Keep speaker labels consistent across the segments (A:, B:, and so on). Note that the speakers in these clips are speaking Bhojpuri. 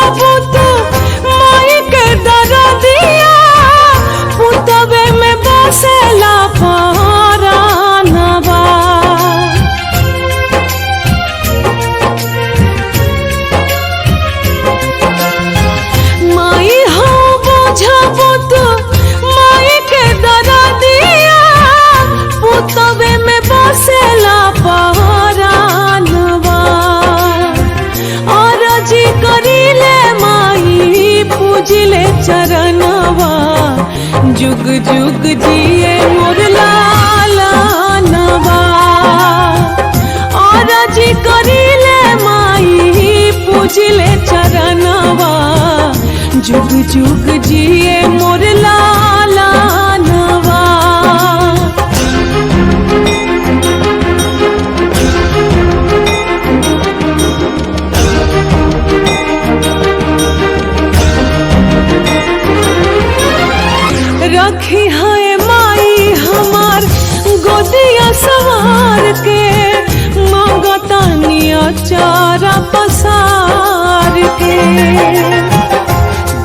A: बुझबू तो माई के दरदिया पुतबे में बसेला परानवा। माई हो बुझबू तो माई के दरदिया पुतबे में बसेला परानवा। और जी करीले माई पूजिले चरणवा जुग जुग जिए मोर लालनवा। और जी करीले माई पूजिले चरणवा जुग जुग जिए मोर लालनवा। रखी है माई हमार गोदिया सवार के मांगतानिया चारा पसार के।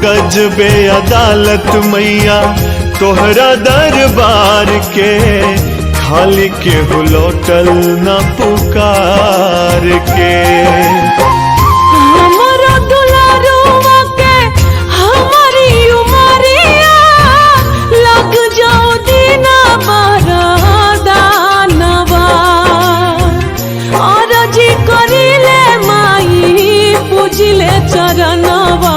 B: गजबे अदालत मैया तोहरा दरबार के खाली के लौटल न पुकार के।
A: हमारा दुलारुआ के हमारी उमरिया लग जाओ दीना बरदानवा। और जी करीले माई पूजिले चरणवा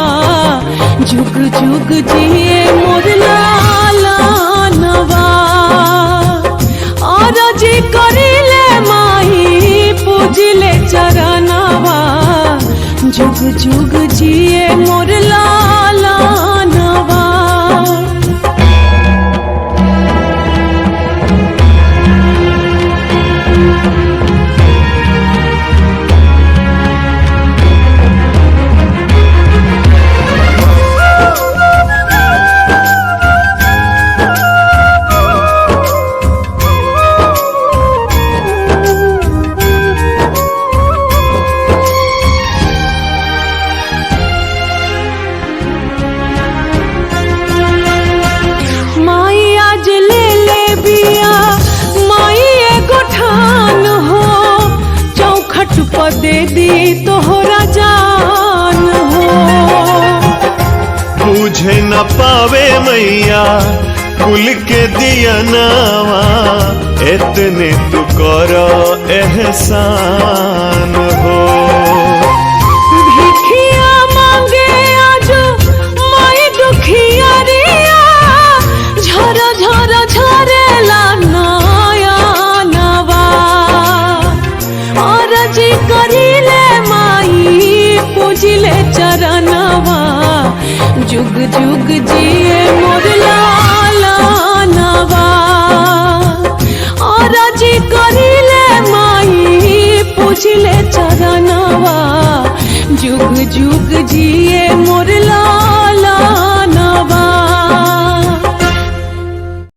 A: जुग जुग जिए मोर लालनवा। और जी करीले माई पूजिले चरणवा जुग जुग जिए मोर लालनवा। माई आज ले ले बिया माई एगो ठान हो चौखट पर दे दी तोहरा जान हो।
B: बुझे न पावे मैया कुल के दिया नावा इतने तू कर एहसान हो।
A: भिखिया मांगे आज माई दुखिया रिया झर झर झरेला नयनवा। और जी करीले माई पूजिले चरणवा जुग जुग जिए मोर लालनवा। और जी करीले माई पूजिले चरणवा जुग जुग जिए